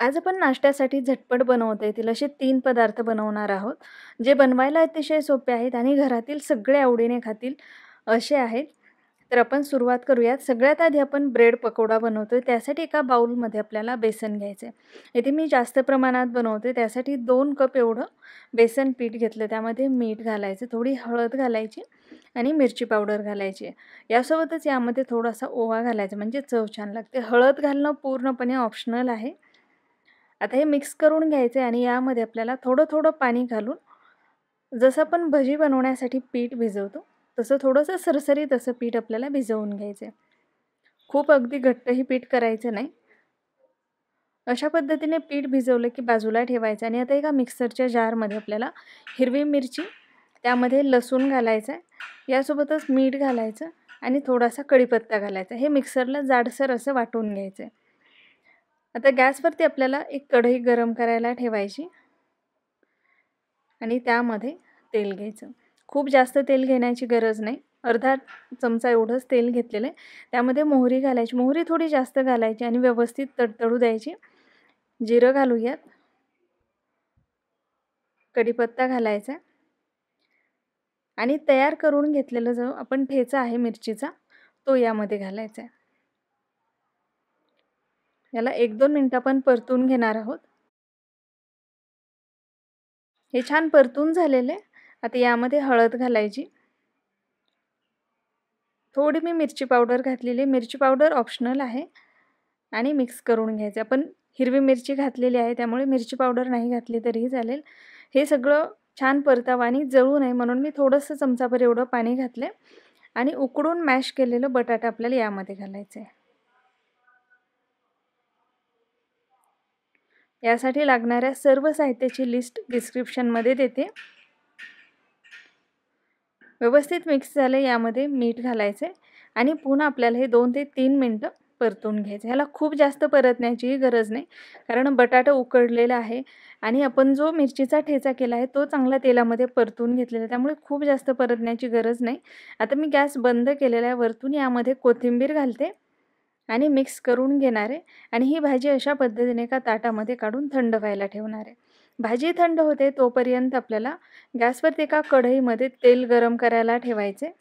आज आपण नाश्त्यासाठी झटपट बनवता येतील असे 3 पदार्थ बनवणार आहोत, जे बनवायला अतिशय सोपे आहेत आणि घरातील सगळे आवडीने खातील असे आहेत. तर आपण सुरुवात करूयात. सगळ्यात आधी आपण ब्रेड पकोडा बनवतोय. त्यासाठी एका बाउलमध्ये आपल्याला बेसन घ्यायचं आहे. इथे मी जास्त प्रमाणात बनवते, त्यासाठी 2 कप एवढं बेसन पीठ घेतलं. त्यामध्ये मीठ घालायचं, थोडी हळद घालायची आणि मिरची पावडर घालायची. यासोबतच यामध्ये थोडासा ओवा घालायचा, म्हणजे चव छान लागते. हळद घालणं पूर्णपणे ऑप्शनल आहे. आता हे मिक्स करून घ्यायचं आहे आणि यामध्ये आपल्याला थोडं थोडं पाणी घालून, जसं आपण भजी बनवण्यासाठी पीठ भिजवतो तसं थोडंसं सरसरीत असं पीठ आपल्याला भिजवून घ्यायचं आहे. खूप अगदी घट्टही पीठ करायचं नाही. अशा पद्धतीने पीठ भिजवलं की बाजूला ठेवायचं आणि आता एका मिक्सरच्या जारमध्ये आपल्याला हिरवी मिरची, त्यामध्ये लसूण घालायचा आहे, यासोबतच मीठ घालायचं आणि थोडासा कढीपत्ता घालायचा. हे मिक्सरला जाडसर असं वाटून घ्यायचं आहे. आता गॅसवरती आपल्याला एक कढई गरम करायला ठेवायची आणि त्यामध्ये तेल घ्यायचं. खूप जास्त तेल घेण्याची गरज नाही. अर्धा चमचा एवढंच तेल घेतलेलं आहे. त्यामध्ये मोहरी घालायची. मोहरी थोडी जास्त घालायची आणि व्यवस्थित तडतडू द्यायची. जिरं घालूयात. कढीपत्ता घालायचा आणि तयार करून घेतलेला जो आपण ठेचा आहे मिरचीचा, तो यामध्ये घालायचा आहे. याला 1-2 मिनिटं आपण परतून घेणार आहोत. हे छान परतून झालेले. आता यामध्ये हळद घालायची. थोडी मी मिरची पावडर घातलेली. मिरची पावडर ऑप्शनल आहे आणि मिक्स करून घ्यायचं. आपण हिरवी मिरची घातलेली आहे, त्यामुळे मिरची पावडर नाही घातली तरीही चालेल. हे सगळं छान परतावं आणि जळू नये म्हणून मी थोडंसं चमचाभर एवढं पाणी घातलं आणि उकडून मॅश केलेलं बटाटा आपल्याला यामध्ये घालायचं आहे. यासाठी लागणाऱ्या सर्व साहित्याची लिस्ट डिस्क्रिप्शनमध्ये देते. व्यवस्थित मिक्स झालं. यामध्ये मीठ घालायचं आणि पुन्हा आपल्याला हे 2 ते 3 मिनिटं परतून घ्यायचं. ह्याला खूप जास्त परतण्याचीही गरज नाही, कारण बटाटा उकडलेला आहे आणि आपण जो मिरचीचा ठेचा केला आहे तो चांगला तेलामध्ये परतून घेतलेला आहे, त्यामुळे खूप जास्त परतण्याची गरज नाही. आता मी गॅस बंद केलेला आहे. वरतून यामध्ये कोथिंबीर घालते आणि मिक्स करून घेणार आहे आणि ही भाजी अशा पद्धतीने एका ताटामध्ये काढून थंड व्हायला ठेवणार आहे. भाजी थंड होते तोपर्यंत आपल्याला गॅसवरती एका कढईमध्ये तेल गरम करायला ठेवायचे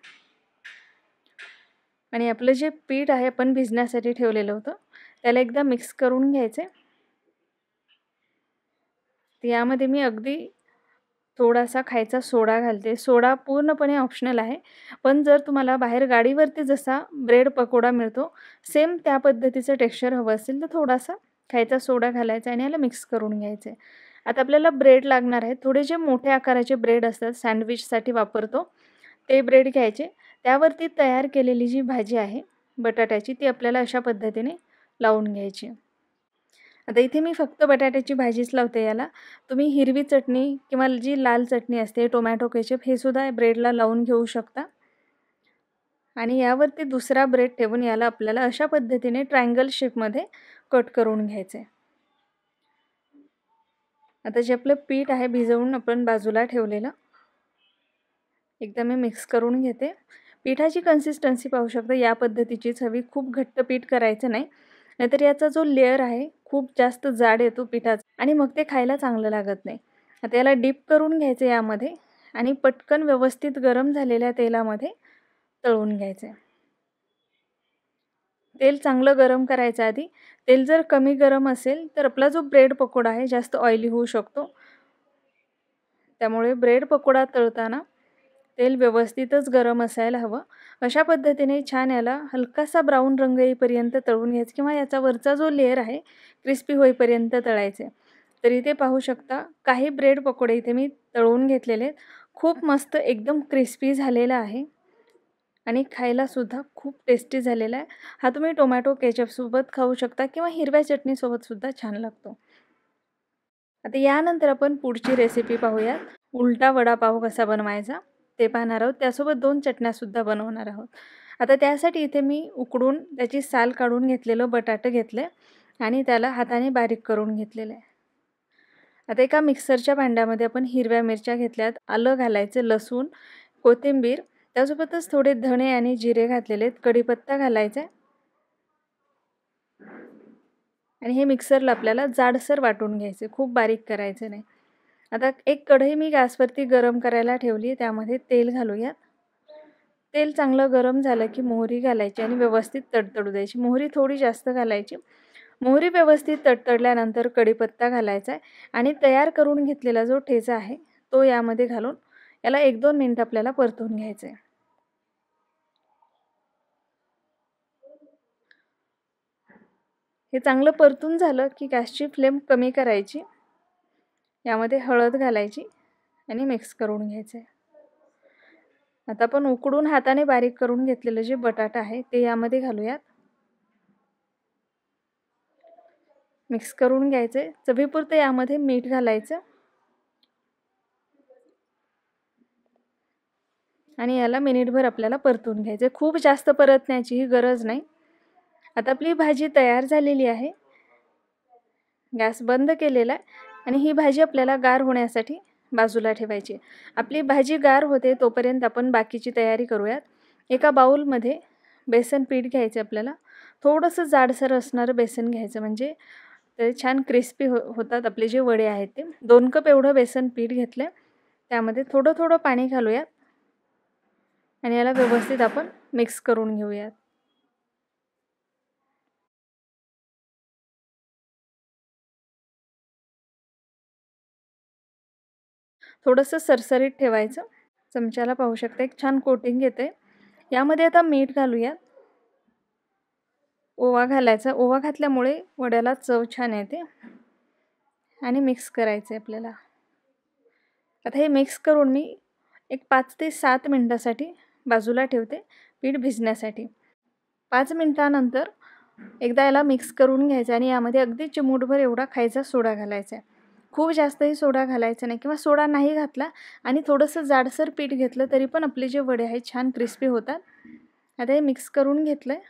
आणि आपलं जे पीठ आहे आपण भिजण्यासाठी ठेवलेलं होतं त्याला एकदा मिक्स करून घ्यायचे. यामध्ये मी अगदी थोडासा खायचा सोडा घालते. सोडा पूर्णपणे ऑप्शनल आहे, पण जर तुम्हाला बाहेर गाडीवरती जसा ब्रेड पकोडा मिळतो सेम त्या पद्धतीचं टेक्स्चर हवं असेल तर थोडासा खायचा सोडा घालायचा आणि याला मिक्स करून घ्यायचे. आता आपल्याला ब्रेड लागणार आहे. थोडे जे मोठ्या आकाराचे ब्रेड असतात सँडविचसाठी वापरतो ते ब्रेड घ्यायचे. त्यावरती तयार केलेली जी भाजी आहे बटाट्याची ती आपल्याला अशा पद्धतीने लावून घ्यायची. आता इथे मी फक्त बटाट्याची भाजीच लावते याला. तुम्ही हिरवी चटणी किंवा जी लाल चटणी असते, टोमॅटो केचप, हे सुद्धा ब्रेडला लावून घेऊ शकता. आणि यावरती दुसरा ब्रेड ठेवून याला आपल्याला अशा पद्धतीने ट्रायंगल शेपमध्ये कट करून घ्यायचं आहे. आता जे आपलं पीठ आहे भिजवून आपण बाजूला ठेवलेलं, एकदा मी मिक्स करून घेते. पिठाची कन्सिस्टन्सी पाहू शकता या पद्धतीचीच हवी. खूप घट्ट पीठ करायचं नाही, नाहीतर याचा जो लेअर आहे खूप जास्त जाड येतो पिठाचा आणि मग ते खायला चांगलं लागत नाही. आता याला डीप करून घ्यायचं यामध्ये आणि पटकन व्यवस्थित गरम झालेल्या तेलामध्ये तळून घ्यायचं आहे. तेल चांगलं गरम करायचं आधी. तेल जर कमी गरम असेल तर आपला जो ब्रेड पकोडा आहे जास्त ऑइली होऊ शकतो. त्यामुळे ब्रेड पकोडा तळताना तेल व्यवस्थितच गरम असायला हवं. अशा पद्धतीने छान याला हलकासा ब्राऊन रंग येईपर्यंत तळून घ्यायचं किंवा याचा वरचा जो लेअर आहे क्रिस्पी होईपर्यंत तळायचे. तर इथे पाहू शकता काही ब्रेड पकोडे इथे मी तळून घेतलेले आहेत. खूप मस्त एकदम क्रिस्पी झालेला आहे आणि खायलासुद्धा खूप टेस्टी झालेला आहे. हा तुम्ही टोमॅटो केचपसोबत खाऊ शकता किंवा हिरव्या चटणीसोबतसुद्धा छान लागतो. आता यानंतर आपण पुढची रेसिपी पाहूयात. उलटा वडापाव कसा बनवायचा ते पाहणार आहोत. त्यासोबत 2 चटण्यासुद्धा बनवणार आहोत. आता त्यासाठी इथे मी उकडून त्याची साल काढून घेतलेलं बटाटे घेतले आणि त्याला हाताने बारीक करून घेतलेलं आहे. आता एका मिक्सरच्या भांड्यामध्ये आपण हिरव्या मिरच्या घेतल्यात, आलं घालायचं, लसूण, कोथिंबीर, त्यासोबतच थोडे धणे आणि जिरे घातलेले आहेत, कढीपत्ता घालायचा आहे आणि हे मिक्सरला आपल्याला जाडसर वाटून घ्यायचे, खूप बारीक करायचं नाही. आता एक कढई मी गॅसवरती गरम करायला ठेवली, त्यामध्ये तेल घालूयात. तेल चांगलं गरम झालं की मोहरी घालायची आणि व्यवस्थित तडतडू द्यायची. मोहरी थोडी जास्त घालायची. मोहरी व्यवस्थित तडतडल्यानंतर कढीपत्ता घालायचा आहे आणि तयार करून घेतलेला जो ठेचा आहे तो यामध्ये घालून याला 1-2 मिनिट आपल्याला परतून घ्यायचं आहे. हे चांगलं परतून झालं की गॅसची फ्लेम कमी करायची. यामध्ये हळद घालायची आणि मिक्स करून घ्यायचं आहे. आता आपण उकडून हाताने बारीक करून घेतलेलं जे बटाटा आहे ते यामध्ये घालूयात. मिक्स करून घ्यायचे. चवीपुरतं यामध्ये मीठ घालायचं आणि याला मिनिटभर आपल्याला परतून घ्यायचं. खूप जास्त परतण्याची ही गरज नाही. आता आपली भाजी तयार झालेली आहे. गॅस बंद केलेला आहे आणि ही भाजी आपल्याला गार होण्यासाठी बाजूला ठेवायची. आपली भाजी गार होते तोपर्यंत आपण बाकीची तयारी करूयात. एका बाउलमध्ये बेसन पीठ घ्यायचं आपल्याला. थोडंसं जाडसर असणारं बेसन घ्यायचं, म्हणजे ते छान क्रिस्पी होतात आपले जे वडे आहेत ते. 2 कप एवढं बेसन पीठ घेतलं. त्यामध्ये थोडं थोडं पाणी घालूयात आणि याला व्यवस्थित आपण मिक्स करून घेऊयात. थोडंसं सरसरीत ठेवायचं. चमच्याला पाहू शकता एक छान कोटिंग येते. यामध्ये आता मीठ घालूयात. ओवा घालायचा. ओवा घातल्यामुळे वड्याला चव छान येते आणि मिक्स करायचं आहे आपल्याला. आता हे मिक्स करून मी एक 5 ते 7 मिनिटासाठी बाजूला ठेवते पीठ भिजण्यासाठी. 5 मिनिटानंतर एकदा याला मिक्स करून घ्यायचं आणि यामध्ये अगदी चिमूटभर एवढा खायचा सोडा घालायचा आहे. खूप जास्तही सोडा घालायचा नाही, किंवा सोडा नाही घातला आणि थोडंसं जाडसर पीठ घेतलं तरी पण आपले जे वडे आहेत छान क्रिस्पी होतात. आता हे मिक्स करून घेतलं आहे.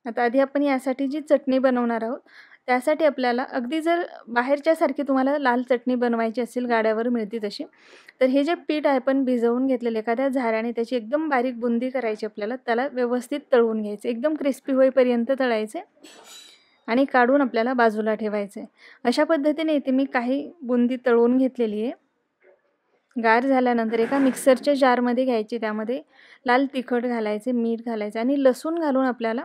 आता आधी आपण यासाठी जी चटणी बनवणार आहोत त्यासाठी आपल्याला अगदी जर बाहेरच्यासारखी तुम्हाला लाल चटणी बनवायची असेल, गाड्यावर मिळते तशी, तर हे जे पीठ आहे आपण भिजवून घेतलेलं एखाद्या झाऱ्याने त्याची एकदम बारीक बुंदी करायची आपल्याला. त्याला व्यवस्थित तळून घ्यायचं, एकदम क्रिस्पी होईपर्यंत तळायचे आणि काढून आपल्याला बाजूला ठेवायचे. अशा पद्धतीने इथे मी काही बुंदी तळून घेतलेली आहे. गार झाल्यानंतर एका मिक्सरच्या जारमध्ये घ्यायची. त्यामध्ये लाल तिखट घालायचे, मीठ घालायचं आणि लसूण घालून आपल्याला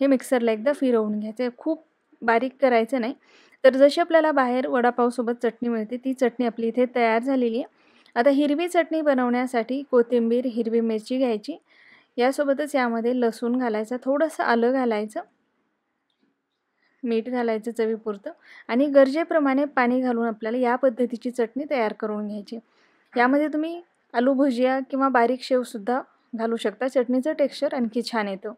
हे मिक्सरला एकदा फिरवून घ्यायचं. खूप बारीक करायचं नाही. तर जशी आपल्याला बाहेर वडापावसोबत चटणी मिळते ती चटणी आपली इथे तयार झालेली आहे. आता हिरवी चटणी बनवण्यासाठी कोथिंबीर, हिरवी मिरची घ्यायची. यासोबतच यामध्ये लसूण घालायचा, थोडंसं आलं घालायचं, मीठ घालायचं चवीपुरतं आणि गरजेप्रमाणे पाणी घालून आपल्याला या पद्धतीची चटणी तयार करून घ्यायची. यामध्ये तुम्ही आलू भुजिया किंवा बारीक शेवसुद्धा घालू शकता. चटणीचं टेक्स्चर आणखी छान येतं.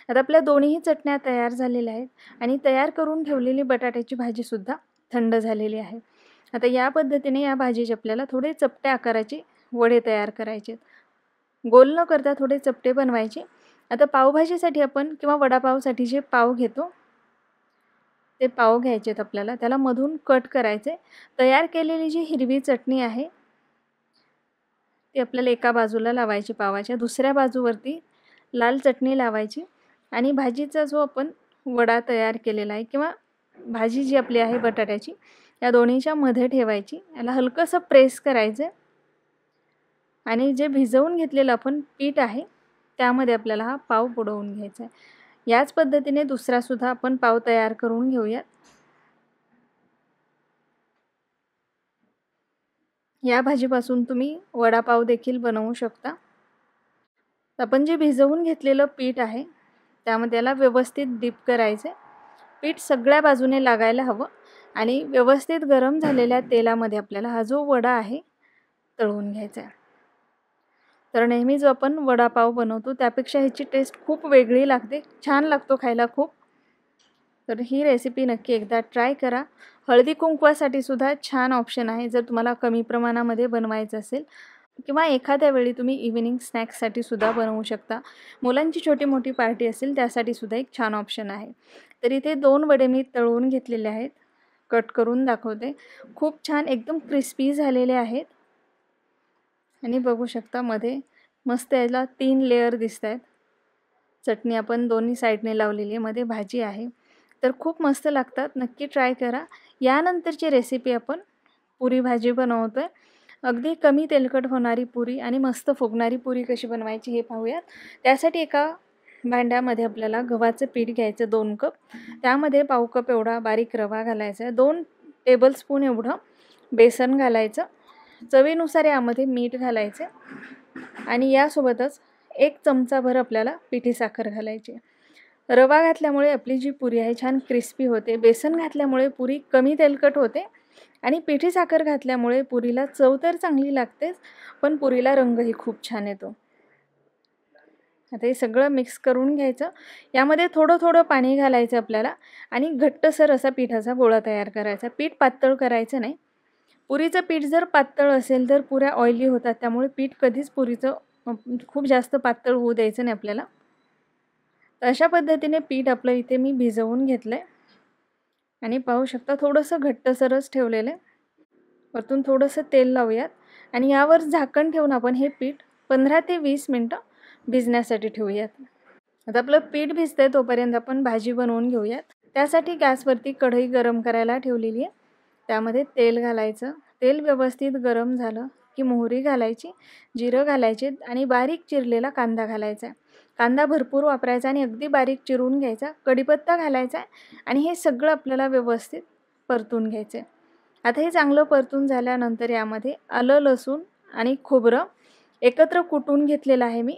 आता आपल्या दोन्हीही चटण्या तयार झालेल्या आहेत आणि तयार करून ठेवलेली बटाट्याची भाजीसुद्धा थंड झालेली आहे. आता या पद्धतीने या भाजीचे आपल्याला थोडे चपट्या आकाराचे वडे तयार करायचे. गोल न करता थोडे चपटे बनवायचे. आता पावभाजीसाठी आपण किंवा वडापावसाठी जे पाव घेतो ते पाव घ्यायचे आहेत आपल्याला. त्याला मधून कट करायचे. तयार केलेली जी हिरवी चटणी आहे ती आपल्याला एका बाजूला लावायची पावाच्या, दुसऱ्या बाजूवरती लाल चटणी लावायची आणि भाजीचा जो आपण वडा तयार केलेला आहे किंवा भाजी जी आपली आहे बटाट्याची, या दोन्हीच्या मध्ये ठेवायची. याला हलकंसं प्रेस करायचं आणि जे भिजवून घेतलेलं आपण पीठ आहे त्यामध्ये आपल्याला हा पाव बुडवून घ्यायचा आहे. याच पद्धतीने दुसरासुद्धा आपण पाव तयार करून घेऊयात. या भाजीपासून तुम्ही वडापाव देखील बनवू शकता. आपण जे भिजवून घेतलेलं पीठ आहे त्यामध्ये याला व्यवस्थित डीप करायचे. पीठ सगळ्या बाजूने लागायला हवं आणि व्यवस्थित गरम झालेल्या तेलामध्ये आपल्याला हा जो वडा आहे तळून घ्यायचा आहे. तर नेहमी जो आपण वडापाव बनवतो त्यापेक्षा ह्याची टेस्ट खूप वेगळी लागते, छान लागतो खायला खूप. तर ही रेसिपी नक्की एकदा ट्राय करा. हळदी कुंकवासाठी सुद्धा छान ऑप्शन आहे जर तुम्हाला कमी प्रमाणामध्ये बनवायचं असेल, किंवा एखाद्या वेळी तुम्ही इव्हिनिंग स्नॅक्ससाठी सुद्धा बनवू शकता. मुलांची छोटी मोठी पार्टी असेल त्यासाठी सुद्धा एक छान ऑप्शन आहे. तर इथे 2 वडे मी तळून घेतलेले आहेत. कट करून दाखवते. खूप छान एकदम क्रिस्पी झालेले आहेत आणि बघू शकता मध्ये मस्त याला 3 लेयर दिसत आहेत. चटणी आपण दोन्ही साईडने लावलेली आहे, मध्ये भाजी आहे. तर खूप मस्त लागतात, नक्की ट्राय करा। यानंतरची रेसिपी आपण पुरी भाजी बनवतो आहे। अगदी कमी तेलकट होणारी पुरी आणि मस्त फुगणारी पुरी कशी बनवायची हे पाहूयात। त्यासाठी एका भांड्यामध्ये आपल्याला गव्हाचं पीठ घ्यायचं 2 कप, त्यामध्ये पाव कप एवढा बारीक रवा घालायचा, 2 टेबलस्पून एवढं बेसन घालायचं, चवीनुसार यामध्ये मीठ घालायचे आणि यासोबतच 1 चमचाभर आपल्याला पिठी साखर घालायची। रवा घातल्यामुळे आपली जी पुरी आहे छान क्रिस्पी होते, बेसन घातल्यामुळे पुरी कमी तेलकट होते आणि पिठी साखर घातल्यामुळे पुरीला चव तर चांगली लागतेच, पण पुरीला रंगही खूप छान येतो। आता हे सगळं मिक्स करून घ्यायचं। यामध्ये थोडं थोडं पाणी घालायचं आपल्याला आणि घट्टसर असा पिठाचा गोळा तयार करायचा। पीठ पातळ करायचं नाही। पुरीचं पीठ जर पातळ असेल तर पुऱ्या ऑइली होतात, त्यामुळे पीठ कधीच पुरीचं खूप जास्त पातळ होऊ द्यायचं नाही आपल्याला। तर अशा पद्धतीने पीठ आपलं इथे मी भिजवून घेतलंय आणि पाहू शकता थोडंसं घट्टसरच ठेवलेलं आहे। वरतून थोडंसं तेल लावूयात आणि यावर झाकण ठेवून आपण हे पीठ 15 ते 20 मिनिटं भिजण्यासाठी ठेवूयात। आता आपलं पीठ भिजतंय तोपर्यंत आपण भाजी बनवून घेऊयात। त्यासाठी गॅसवरती कढई गरम करायला ठेवलेली आहे। त्यामध्ये तेल घालायचं। तेल व्यवस्थित गरम झालं की मोहरी घालायची, जिरं घालायचे आणि बारीक चिरलेला कांदा घालायचा। कांदा भरपूर वापरायचा आणि अगदी बारीक चिरून घ्यायचा। कढीपत्ता घालायचा आणि हे सगळं आपल्याला व्यवस्थित परतून घ्यायचं आहे। आता हे चांगलं परतून झाल्यानंतर यामध्ये आलं, लसूण आणि खोबरं एकत्र कुटून घेतलेलं आहे मी,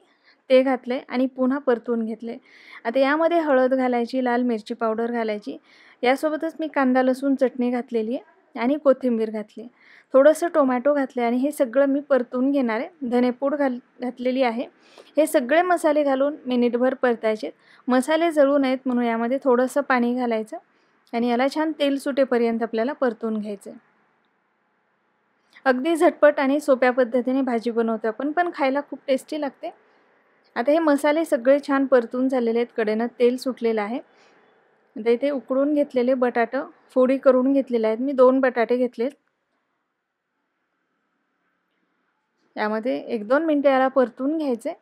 ते घातले आणि पुन्हा परतून घेतले। आता यामध्ये हळद घालायची, लाल मिरची पावडर घालायची, यासोबतच मी कांदा लसूण चटणी घातलेली आहे आणि कोथिंबीर घातली, थोडंसं टोमॅटो घातले आणि हे सगळं मी परतून घेणार आहे। धनेपूड घातलेली आहे। हे सगळे मसाले घालून मिनिटभर परतायचे। मसाले जळू नयेत म्हणून यामध्ये थोडंसं पाणी घालायचं आणि याला छान तेल सुटेपर्यंत आपल्याला परतून घ्यायचं। अगदी झटपट आणि सोप्या पद्धतीने भाजी बनवतो आपण, पण खायला खूप टेस्टी लागते। आता हे मसाले सगळे छान परतून झालेले आहेत, कडेनं तेल सुटलेलं आहे। आता इथे उकडून घेतलेले बटाटे फोडी करून घेतलेले आहेत, मी 2 बटाटे घेतलेत। यामध्ये 1-2 मिनिटं याला परतून घ्यायचे।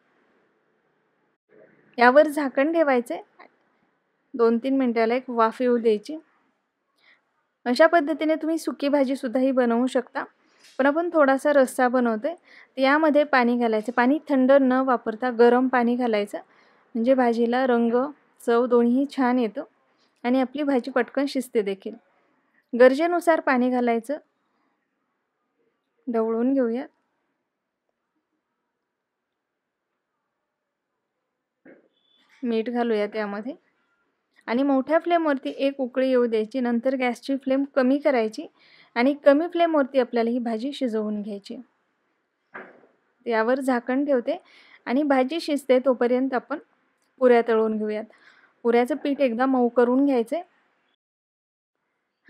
यावर झाकण ठेवायचे, 2-3 मिनिटाला एक वाफ येऊ द्यायची। अशा पद्धतीने तुम्ही सुकी भाजी सुद्धा ही बनवू शकता, पण आपण थोडासा रस्सा बनवतोय। यामध्ये पाणी घालायचं, पाणी थंड न वापरता गरम पाणी घालायचं, म्हणजे भाजीला रंग चव दोन्ही छान येतं आणि आपली भाजी पटकन शिजते देखील। गरजेनुसार पाणी घालायचं, ढवळून घेऊया। मीठ घालूया त्यामध्ये आणि मोठ्या फ्लेमवरती एक उकळी येऊ द्यायची। नंतर गॅसची फ्लेम कमी करायची आणि कमी फ्लेमवरती आपल्याला ही भाजी शिजवून घ्यायची। यावर झाकण ठेवते आणि भाजी शिजते तोपर्यंत आपण पुऱ्या तळून घेऊयात। पुऱ्याचं पीठ एकदा मऊ करून घ्यायचे,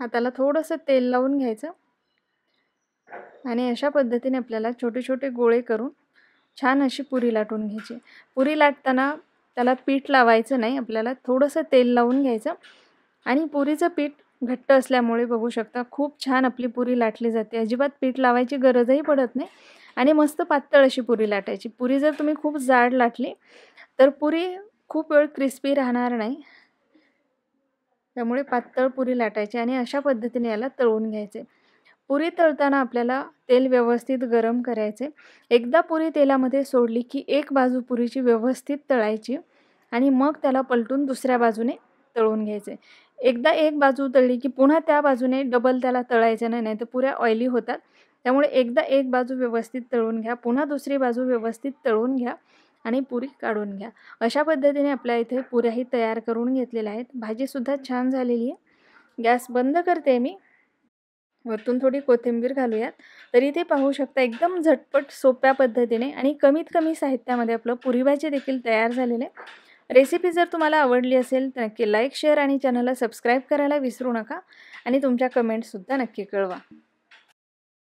हाताला थोडंसं तेल लावून घ्यायचं आणि अशा पद्धतीने आपल्याला छोटे छोटे गोळे करून छान अशी पुरी लाटून घ्यायची। पुरी लाटताना त्याला पीठ लावायचं नाही, आपल्याला थोडंसं तेल लावून घ्यायचं आणि पुरीचं पीठ घट्ट असल्यामुळे बघू शकता खूप छान आपली पुरी लाटली जाते। अजिबात पीठ लावायची गरजही पडत नाही आणि मस्त पातळ अशी पुरी लाटायची। पुरी जर तुम्ही खूप जाड लाटली तर पुरी खूप वेळ क्रिस्पी राहणार नाही, त्यामुळे पातळ पुरी लाटायची आणि अशा पद्धतीने याला तळून घ्यायचे। पुरी तळताना आपल्याला तेल व्यवस्थित गरम करायचे। एकदा पुरी तेलामध्ये सोडली की एक बाजू पुरीची व्यवस्थित तळायची आणि मग त्याला पलटून दुसऱ्या बाजूने तळून घ्यायचे। एकदा एक बाजू तळली की पुन्हा त्या बाजूने डबल त्याला तळायचं नाही, नाहीतर पुऱ्या ऑइली होतात। त्यामुळे एकदा एक बाजू व्यवस्थित तळून घ्या, पुन्हा दुसरी बाजू व्यवस्थित तळून घ्या आणि पुरी काढून घ्या। अशा पद्धतीने आपल्या इथे पुऱ्याही तयार करून घेतलेल्या आहेत। भाजीसुद्धा छान झालेली आहे। गॅस बंद करते मी, वरतून थोडी कोथिंबीर घालूयात। तर इथे पाहू शकता एकदम झटपट सोप्या पद्धतीने आणि कमीत कमी साहित्यामध्ये आपलं पुरी भाजी देखील तयार झालेलं आहे। रेसिपी जर तुम्हाला आवडली असेल तर नक्की लाईक, शेअर आणि चॅनलला सबस्क्राईब करायला विसरू नका आणि तुमच्या कमेंट्ससुद्धा नक्की कळवा।